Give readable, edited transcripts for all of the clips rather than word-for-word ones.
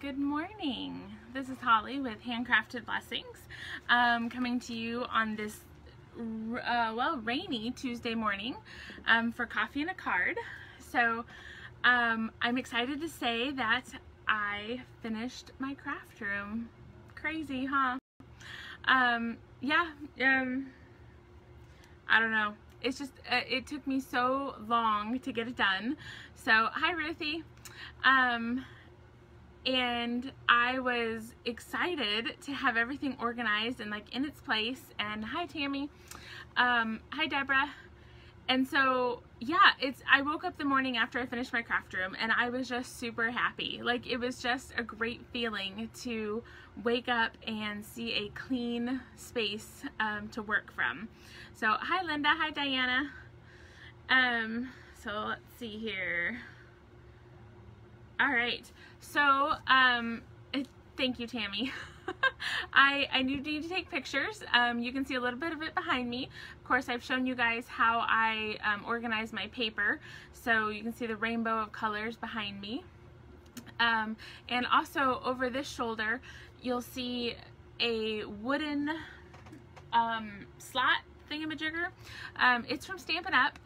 Good morning. This is Holly with Handcrafted Blessings, coming to you on this rainy Tuesday morning for coffee and a card. So I'm excited to say that I finished my craft room. Crazy, huh? I don't know. It's just it took me so long to get it done. So hi Ruthie. And I was excited to have everything organized and like in its place. And hi Tammy. Hi Deborah. And so yeah, I woke up the morning after I finished my craft room and I was just super happy. Like it was just a great feeling to wake up and see a clean space to work from. So hi Linda, hi Diana. So let's see here. All right, so thank you, Tammy. I do need to take pictures. You can see a little bit of it behind me. Of course, I've shown you guys how I organize my paper, so you can see the rainbow of colors behind me. And also over this shoulder, you'll see a wooden slot thingamajigger. It's from Stampin' Up,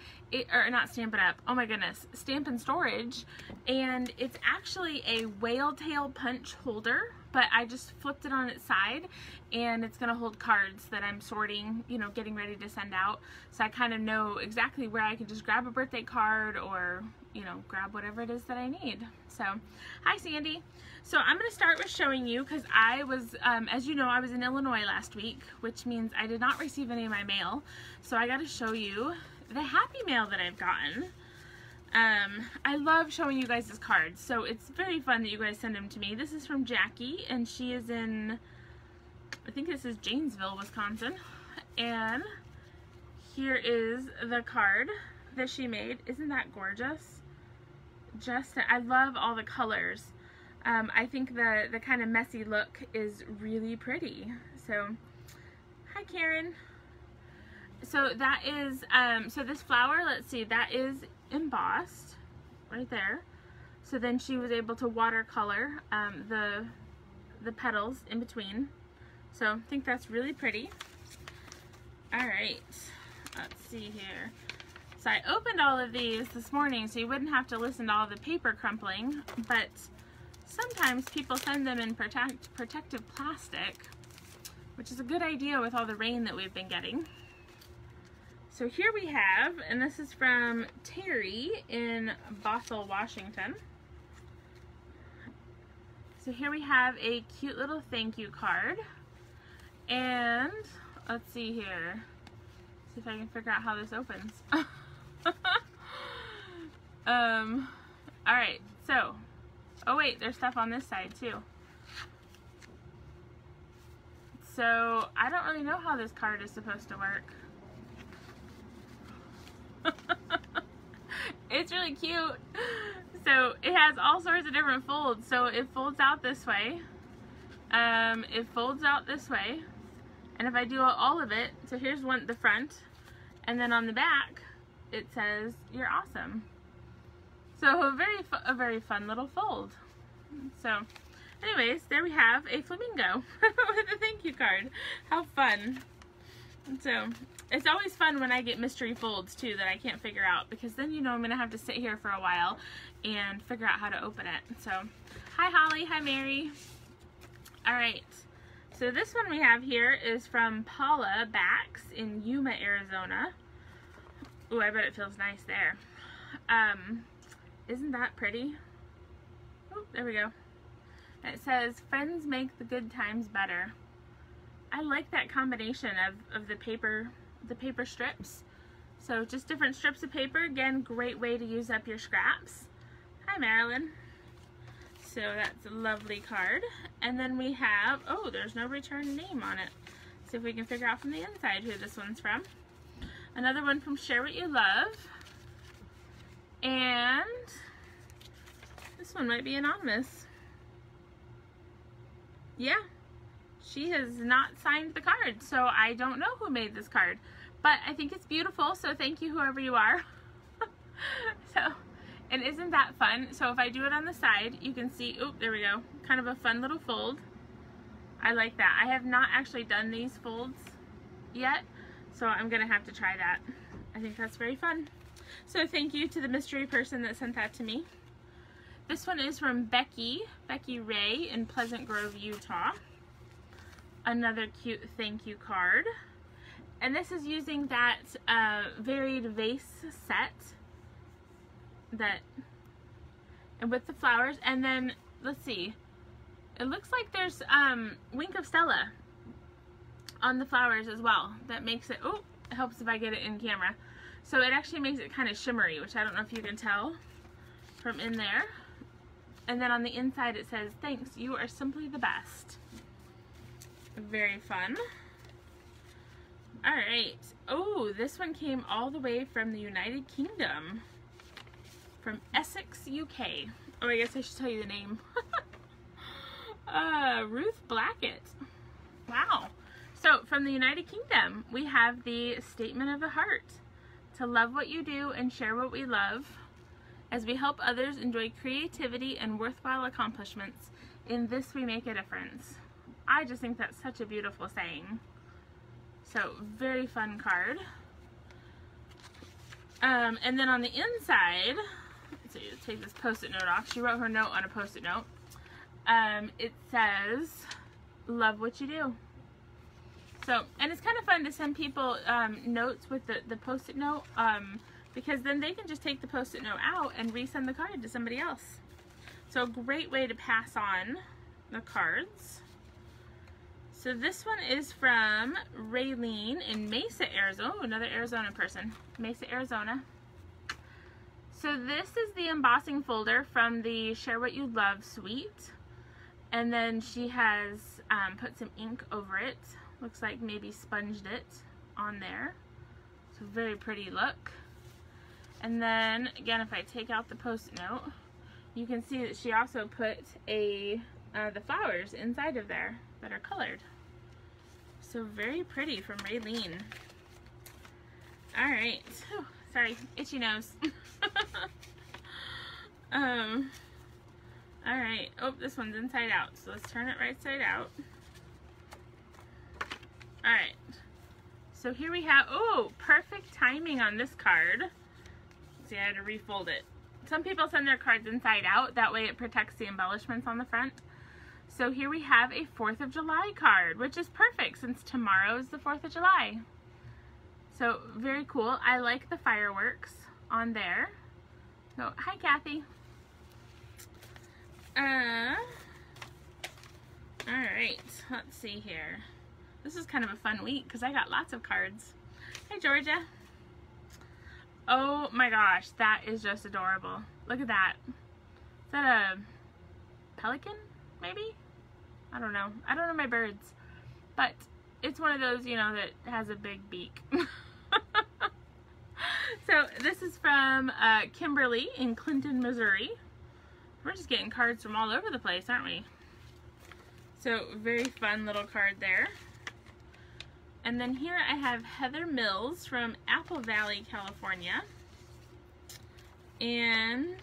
or not Stampin' Up, oh my goodness, Stampin' Storage, and it's actually a whale tail punch holder, but I just flipped it on its side and it's gonna hold cards that I'm sorting, you know, getting ready to send out, so I kind of know exactly where I can just grab a birthday card or, you know, grab whatever it is that I need. So hi Sandy. So I'm going to start with showing you, because I was, as you know, I was in Illinois last week, which means I did not receive any of my mail. So I got to show you the happy mail that I've gotten. I love showing you guys this cards, so it's very fun that you guys send them to me. This is from Jackie, and she is in, I think this is Janesville, Wisconsin. And here is the card that she made. Isn't that gorgeous? I love all the colors. I think the kind of messy look is really pretty. So, hi Karen. So that is, so this flower, let's see, that is embossed right there. So then she was able to watercolor the petals in between. So I think that's really pretty. All right, let's see here. So I opened all of these this morning so you wouldn't have to listen to all the paper crumpling, but sometimes people send them in protective plastic, which is a good idea with all the rain that we've been getting. So here we have, and this is from Terry in Bothell, Washington. So here we have a cute little thank you card. And let's see here. See if I can figure out how this opens. Alright, so, oh wait, there's stuff on this side too. So, I don't really know how this card is supposed to work. It's really cute. So, it has all sorts of different folds. So, it folds out this way. It folds out this way. And if I do all of it, so here's the front, and then on the back, it says, "You're awesome." So a very fun little fold. So anyways, there we have a flamingo with a thank you card. How fun. So it's always fun when I get mystery folds too that I can't figure out, because then you know I'm gonna have to sit here for a while and figure out how to open it. So hi Holly, hi Mary. All right, so this one we have here is from Paula Bax in Yuma, Arizona. Ooh, I bet it feels nice there. Isn't that pretty? Oh, there we go. It says, "Friends make the good times better." I like that combination of the paper strips. So just different strips of paper. Again, great way to use up your scraps. Hi, Marilyn. So that's a lovely card. And then we have, oh, there's no return name on it. See if we can figure out from the inside who this one's from. Another one from Share What You Love. And this one might be anonymous. Yeah, she has not signed the card, so I don't know who made this card. But I think it's beautiful, so thank you whoever you are. So And isn't that fun? So if I do it on the side, you can see, oop, there we go, kind of a fun little fold. I like that. I have not actually done these folds yet, so I'm gonna have to try that. I think that's very fun. So thank you to the mystery person that sent that to me. This one is from Becky Ray in Pleasant Grove, Utah. Another cute thank you card. And this is using that varied vase set and with the flowers. And then, let's see, it looks like there's Wink of Stella on the flowers as well. That makes it, oh, it helps if I get it in camera. So it actually makes it kind of shimmery, which I don't know if you can tell from in there. And then on the inside it says, thanks, you are simply the best. Very fun. Alright. Oh, this one came all the way from the United Kingdom. From Essex, UK. Oh, I guess I should tell you the name. Ruth Blackett. Wow. So, from the United Kingdom, we have the Statement of the Heart. To love what you do and share what we love. As we help others enjoy creativity and worthwhile accomplishments, in this we make a difference. I just think that's such a beautiful saying. So, very fun card. And then on the inside, let's see, let's take this post-it note off. She wrote her note on a post-it note. It says, love what you do. So, and it's kind of fun to send people notes with the post-it note, because then they can just take the post-it note out and resend the card to somebody else. So a great way to pass on the cards. So this one is from Raylene in Mesa, Arizona. Oh, another Arizona person. Mesa, Arizona. So this is the embossing folder from the Share What You Love suite. And then she has put some ink over it. Looks like maybe sponged it on there. So very pretty look. And then again, if I take out the post-it note, you can see that she also put the flowers inside of there that are colored. So very pretty from Raylene. All right. Oh, sorry, itchy nose. All right. Oh, this one's inside out. So let's turn it right side out. All right. So here we have, oh, perfect timing on this card. See, I had to refold it. Some people send their cards inside out. That way it protects the embellishments on the front. So here we have a 4th of July card, which is perfect since tomorrow is the 4th of July. So very cool. I like the fireworks on there. So, hi Kathy. Alright, let's see here. This is kind of a fun week because I got lots of cards. Hi Georgia. Oh my gosh, that is just adorable. Look at that. Is that a pelican, maybe? I don't know. I don't know my birds. But it's one of those, you know, that has a big beak. So this is from Kimberly in Clinton, Missouri. We're just getting cards from all over the place, aren't we? So very fun little card there. And then here I have Heather Mills from Apple Valley, California. And,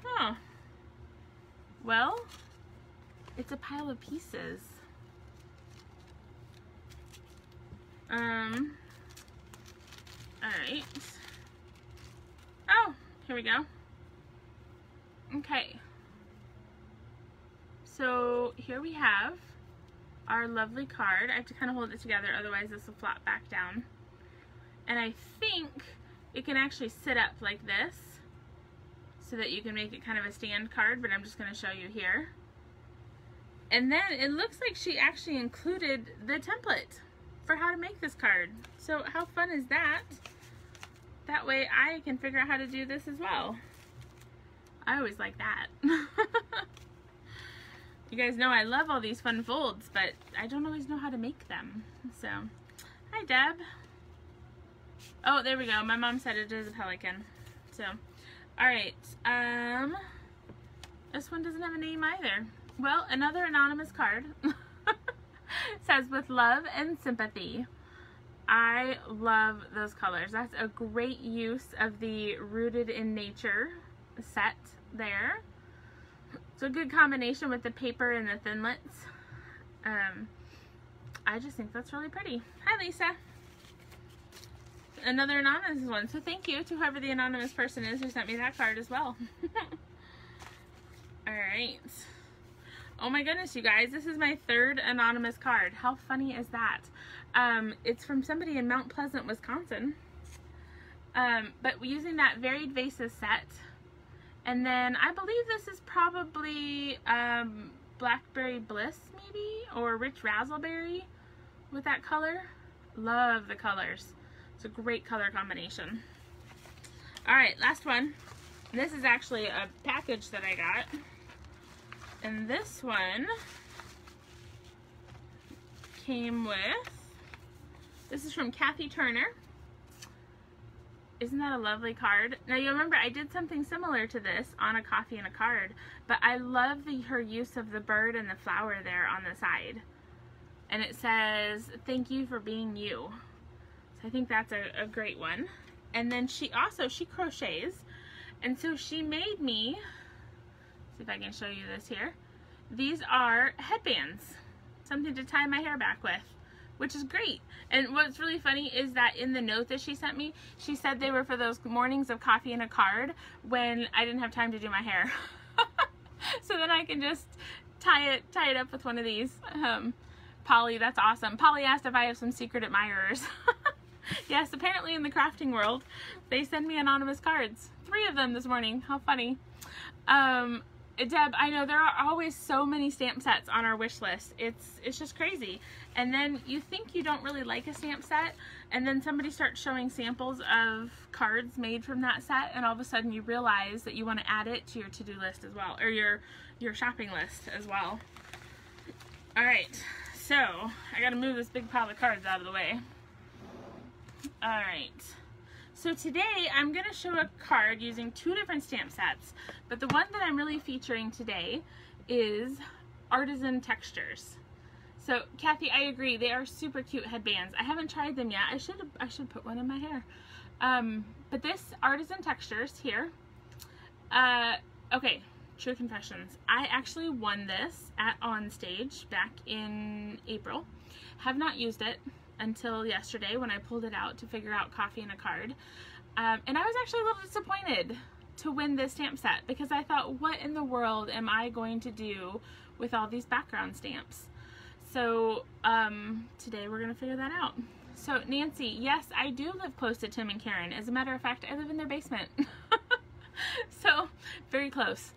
oh, well, it's a pile of pieces. Alright. Oh, here we go. Okay. So here we have our lovely card. I have to kind of hold it together, otherwise this will flop back down. And I think it can actually sit up like this so that you can make it kind of a stand card, but I'm just going to show you here. And then it looks like she actually included the template for how to make this card. So how fun is that? That way I can figure out how to do this as well. I always like that. You guys know I love all these fun folds, but I don't always know how to make them. So, hi Deb. Oh, there we go. My mom said it is a pelican. So, alright. This one doesn't have a name either. Well, another anonymous card. It says, with love and sympathy. I love those colors. That's a great use of the Rooted in Nature set there. It's a good combination with the paper and the thinlits. I just think that's really pretty. Hi, Lisa. Another anonymous one. So thank you to whoever the anonymous person is who sent me that card as well. Alright. Oh my goodness, you guys. This is my third anonymous card. How funny is that? It's from somebody in Mount Pleasant, Wisconsin. But using that Varied Vases set. And then I believe this is probably Blackberry Bliss maybe, or Rich Razzleberry with that color. Love the colors. It's a great color combination. Alright, last one. This is actually a package that I got. And this one came with, this is from Kathy Turner. Isn't that a lovely card? Now you remember I did something similar to this on a coffee and a card, but I love her use of the bird and the flower there on the side. And it says, thank you for being you. So I think that's a great one. And then she crochets. And so she made me, see if I can show you this here. These are headbands, something to tie my hair back with, which is great. And what's really funny is that in the note that she sent me, she said they were for those mornings of coffee and a card when I didn't have time to do my hair. So then I can just tie it up with one of these. Polly, that's awesome. Polly asked if I have some secret admirers. Yes, apparently in the crafting world, they send me anonymous cards. 3 of them this morning. How funny. Deb, I know there are always so many stamp sets on our wish list. It's just crazy. And then you think you don't really like a stamp set, and then somebody starts showing samples of cards made from that set, and all of a sudden you realize that you want to add it to your to-do list as well, or your shopping list as well. Alright, so I gotta move this big pile of cards out of the way. Alright. So today I'm going to show a card using 2 different stamp sets, but the one that I'm really featuring today is Artisan Textures. So Kathy, I agree, they are super cute headbands. I haven't tried them yet. I should put one in my hair. But this Artisan Textures here, okay, true confessions. I actually won this at Onstage back in April. Have not used it until yesterday when I pulled it out to figure out coffee and a card. And I was actually a little disappointed to win this stamp set because I thought, what in the world am I going to do with all these background stamps? So today we're going to figure that out. So Nancy, yes, I do live close to Tim and Karen. As a matter of fact, I live in their basement. So very close.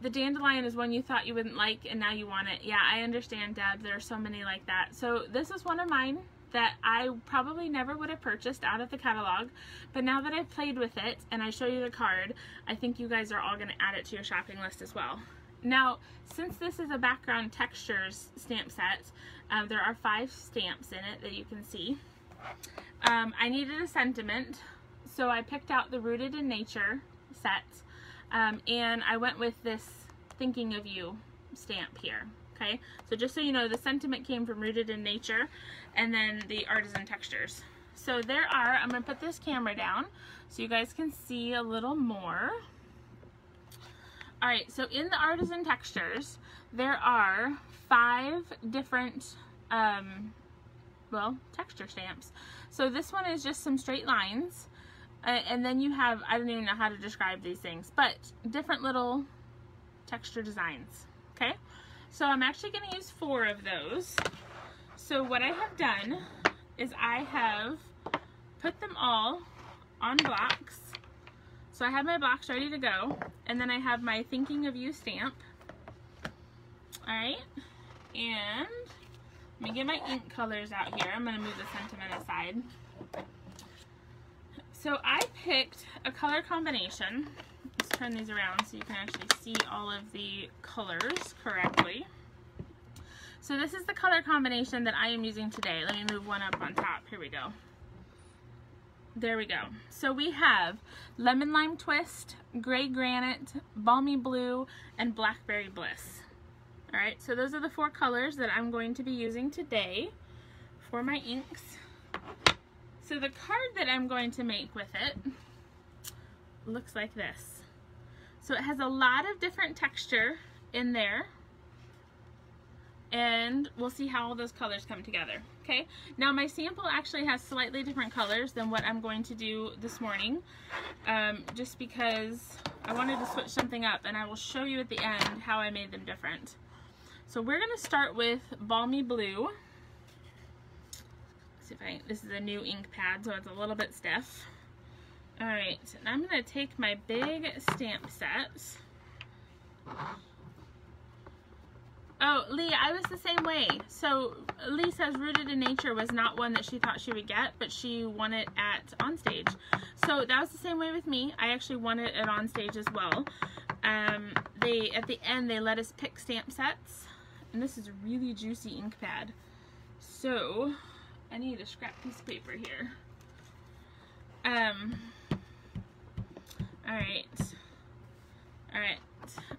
The dandelion is one you thought you wouldn't like and now you want it. Yeah, I understand, Deb. There are so many like that. So this is one of mine that I probably never would have purchased out of the catalog. But now that I've played with it and I show you the card, I think you guys are all going to add it to your shopping list as well. Now, since this is a background textures stamp set, there are 5 stamps in it that you can see. I needed a sentiment, so I picked out the Rooted in Nature set. And I went with this Thinking of You stamp here, okay? So just so you know, the sentiment came from Rooted in Nature, and then the Artisan Textures. So there are, I'm going to put this camera down so you guys can see a little more. Alright, so in the Artisan Textures, there are 5 different, well, texture stamps. So this one is just some straight lines. And then you have, I don't even know how to describe these things, but different little texture designs, okay? So I'm actually going to use 4 of those. So what I have done is I have put them all on blocks. So I have my blocks ready to go, and then I have my Thinking of You stamp. Alright, and let me get my ink colors out here. I'm going to move the sentiment aside. So I picked a color combination. Let's turn these around so you can actually see all of the colors correctly. So this is the color combination that I am using today. Let me move one up on top. Here we go. There we go. So we have Lemon Lime Twist, Gray Granite, Balmy Blue, and Blackberry Bliss. Alright, so those are the 4 colors that I'm going to be using today for my inks. So the card that I'm going to make with it looks like this. So it has a lot of different texture in there, and we'll see how all those colors come together. Okay, now my sample actually has slightly different colors than what I'm going to do this morning, just because I wanted to switch something up, and I will show you at the end how I made them different. So we're going to start with Balmy Blue. Let's see if this is a new ink pad, so it's a little bit stiff. Alright, and I'm going to take my big stamp set. Oh, Lee, I was the same way. So Lisa's Rooted in Nature was not one that she thought she would get, but she won it at Onstage. So that was the same way with me. I actually won it at Onstage as well. At the end, they let us pick stamp sets, and this is a really juicy ink pad. So I need a scrap piece of paper here. Alright.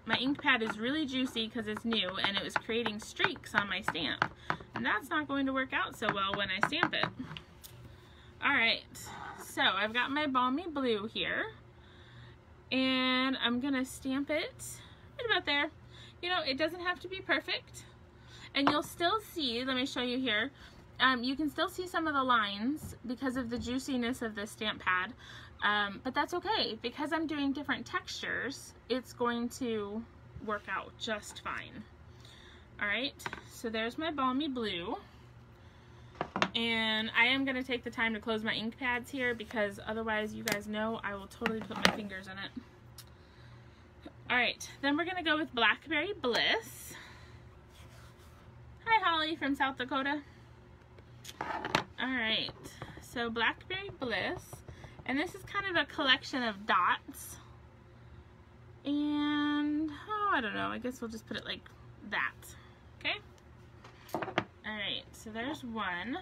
My ink pad is really juicy because it's new, and it was creating streaks on my stamp. And that's not going to work out so well when I stamp it. Alright, so I've got my Balmy Blue here. And I'm going to stamp it right about there. You know, it doesn't have to be perfect. And you'll still see, let me show you here, you can still see some of the lines because of the juiciness of this stamp pad. But that's okay, because I'm doing different textures, it's going to work out just fine. Alright, so there's my Balmy Blue. And I am going to take the time to close my ink pads here, because otherwise, you guys know, I will totally put my fingers in it. Alright, then we're going to go with Blackberry Bliss. Hi, Holly from South Dakota. Alright, so Blackberry Bliss. And this is kind of a collection of dots. And, oh, I don't know, I guess we'll just put it like that. Okay? Alright, so there's one.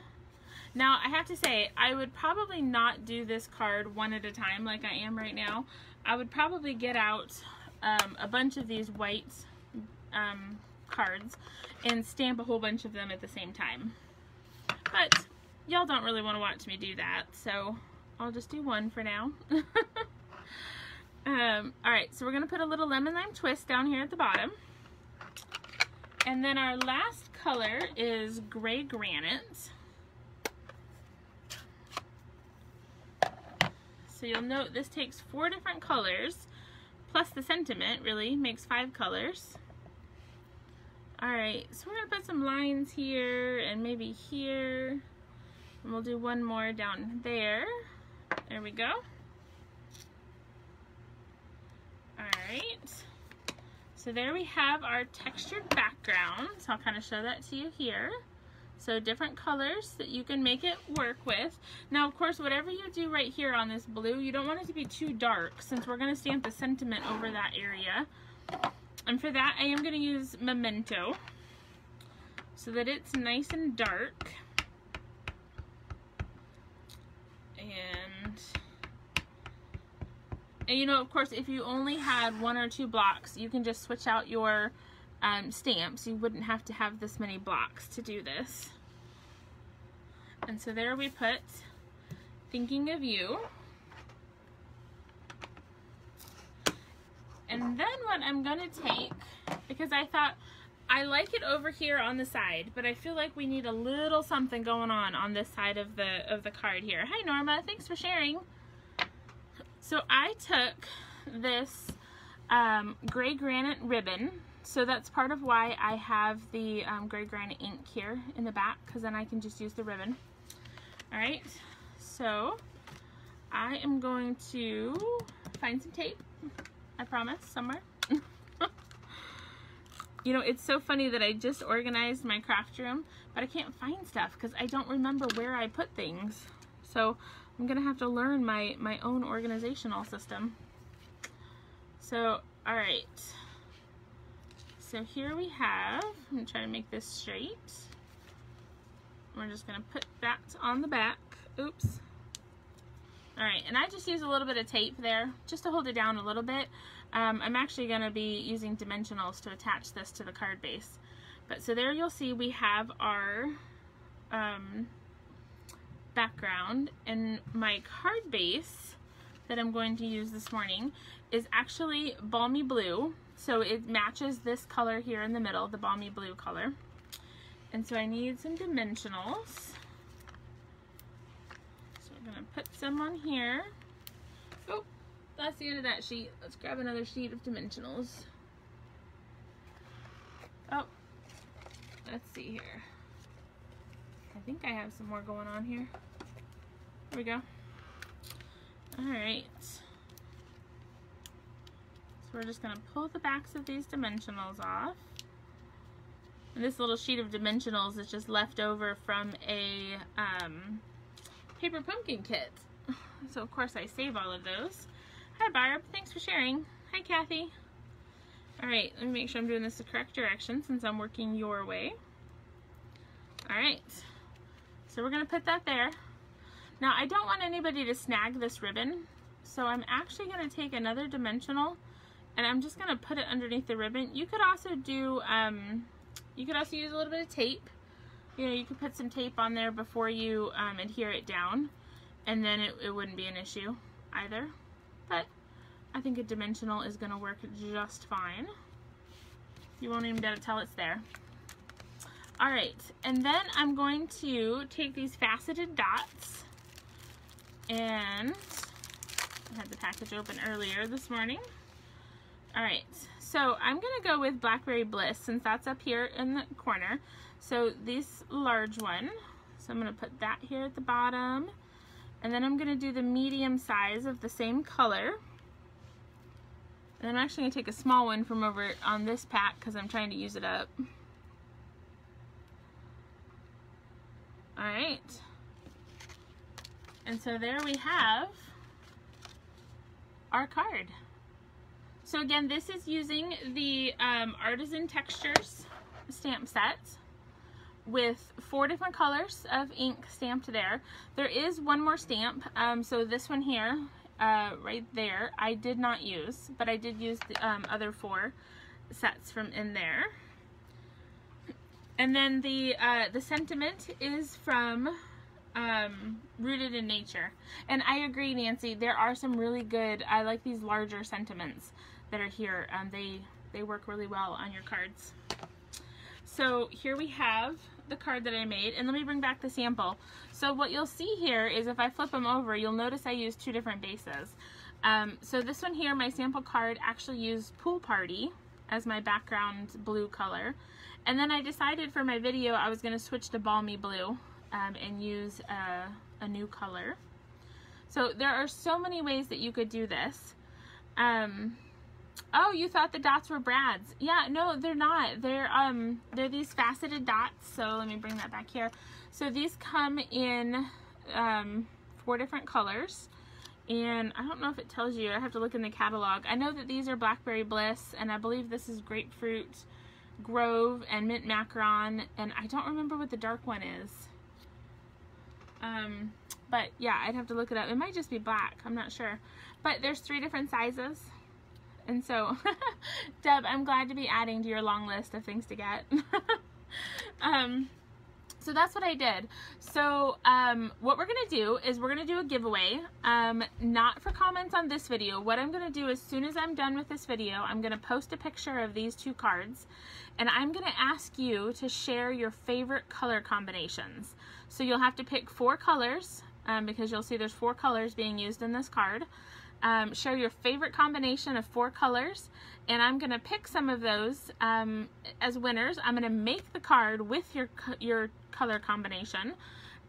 Now, I have to say, I would probably not do this card one at a time like I am right now. I would probably get out a bunch of these white cards and stamp a whole bunch of them at the same time. But y'all don't really want to watch me do that, so I'll just do one for now. Alright, so we're going to put a little lemon lime twist down here at the bottom. And then our last color is Gray Granite. So you'll note this takes 4 different colors, plus the sentiment really makes 5 colors. Alright, so we're going to put some lines here and maybe here. And we'll do one more down there. There we go. Alright. So there we have our textured background. So I'll kind of show that to you here. So different colors that you can make it work with. Now, of course, whatever you do right here on this blue, you don't want it to be too dark, since we're going to stamp the sentiment over that area. And for that, I am going to use Memento so that it's nice and dark. And you know, of course, if you only had 1 or 2 blocks, you can just switch out your stamps. You wouldn't have to have this many blocks to do this. And so there we put Thinking of You. And then what I'm going to take, because I thought I like it over here on the side, but I feel like we need a little something going on this side of the card here. Hi Norma, thanks for sharing. So I took this Gray Granite ribbon. So that's part of why I have the Gray Granite ink here in the back, because then I can just use the ribbon. Alright, so I am going to find some tape, I promise, somewhere. You know, it's so funny that I just organized my craft room, but I can't find stuff because I don't remember where I put things. So I'm going to have to learn my own organizational system. So, alright. So here we have, I'm going to try to make this straight. We're just going to put that on the back. Oops. Alright, and I just use a little bit of tape there just to hold it down a little bit. I'm actually going to be using dimensionals to attach this to the card base. But so there you'll see we have our background, and my card base that I'm going to use this morning is actually balmy blue, so it matches this color here in the middle, the balmy blue color. And so I need some dimensionals, so we're gonna put some on here. Oh, that's the end of that sheet. Let's grab another sheet of dimensionals. Oh, let's see here. I think I have some more going on here. Here we go. Alright. So we're just going to pull the backs of these dimensionals off. And this little sheet of dimensionals is just left over from a paper pumpkin kit. So of course I save all of those. Hi Barb, thanks for sharing. Hi Kathy. Alright, let me make sure I'm doing this the correct direction since I'm working your way. Alright, so we're going to put that there. Now I don't want anybody to snag this ribbon, so I'm actually going to take another dimensional and I'm just going to put it underneath the ribbon. You could also do, you could also use a little bit of tape. You know, you could put some tape on there before you adhere it down, and then it wouldn't be an issue either. But I think a dimensional is going to work just fine. You won't even be able to tell it's there. Alright, and then I'm going to take these faceted dots, and I had the package open earlier this morning. Alright, so I'm going to go with Blackberry Bliss since that's up here in the corner. So this large one, so I'm going to put that here at the bottom, and then I'm going to do the medium size of the same color. And I'm actually going to take a small one from over on this pack because I'm trying to use it up. Alright, and so there we have our card. So again, this is using the Artisan Textures stamp set with 4 different colors of ink stamped there. There is one more stamp, so this one here, right there, I did not use, but I did use the other 4 sets from in there. And then the sentiment is from Rooted in Nature. And I agree, Nancy, there are some really good, I like these larger sentiments that are here. They work really well on your cards. So here we have the card that I made, and let me bring back the sample. So what you'll see here is if I flip them over, you'll notice I used 2 different bases. So this one here, my sample card, actually used Pool Party as my background blue color. And then I decided for my video I was going to switch to Balmy Blue and use a new color. So there are so many ways that you could do this. Oh, you thought the dots were brads. Yeah, no, they're not. They're these faceted dots. So let me bring that back here. So these come in 4 different colors. And I don't know if it tells you. I have to look in the catalog. I know that these are Blackberry Bliss, and I believe this is Grapefruit Grove and Mint Macaron, and I don't remember what the dark one is. But yeah, I'd have to look it up. It might just be black. I'm not sure. But there's 3 different sizes. And so, Deb, I'm glad to be adding to your long list of things to get. So that's what I did. So what we're going to do is we're going to do a giveaway, not for comments on this video. What I'm going to do as soon as I'm done with this video, I'm going to post a picture of these 2 cards, and I'm going to ask you to share your favorite color combinations. So you'll have to pick 4 colors, because you'll see there's 4 colors being used in this card. Share your favorite combination of 4 colors, and I'm going to pick some of those as winners. I'm going to make the card with your color combination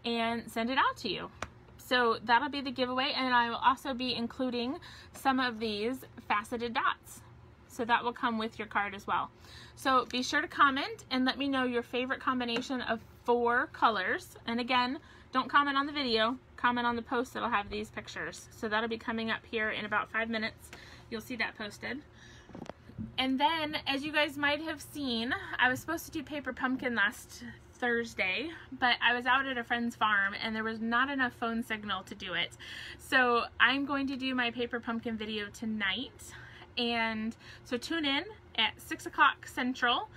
and send it out to you. So that'll be the giveaway, and I will also be including some of these faceted dots. So that will come with your card as well. So be sure to comment and let me know your favorite combination of 4 colors. And again, don't comment on the video, comment on the post that'll have these pictures. So that'll be coming up here in about 5 minutes. You'll see that posted. And then, as you guys might have seen, I was supposed to do Paper Pumpkin last Thursday, but I was out at a friend's farm and there was not enough phone signal to do it. So I'm going to do my Paper Pumpkin video tonight, And so tune in at 6 o'clock Central,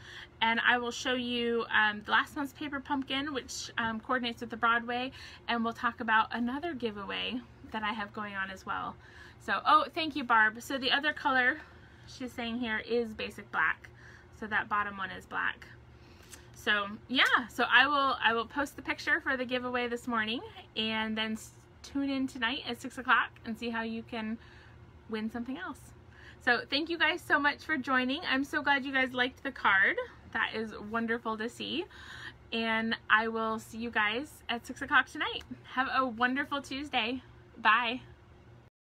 and I will show you the last month's paper pumpkin, which coordinates with the Broadway, and we'll talk about another giveaway that I have going on as well. So, oh, thank you, Barb. So the other color she's saying here is basic black. So that bottom one is black. So yeah, so I will post the picture for the giveaway this morning, and then tune in tonight at 6 o'clock and see how you can win something else. So thank you guys so much for joining. I'm so glad you guys liked the card. That is wonderful to see. And I will see you guys at 6 o'clock tonight. Have a wonderful Tuesday. Bye.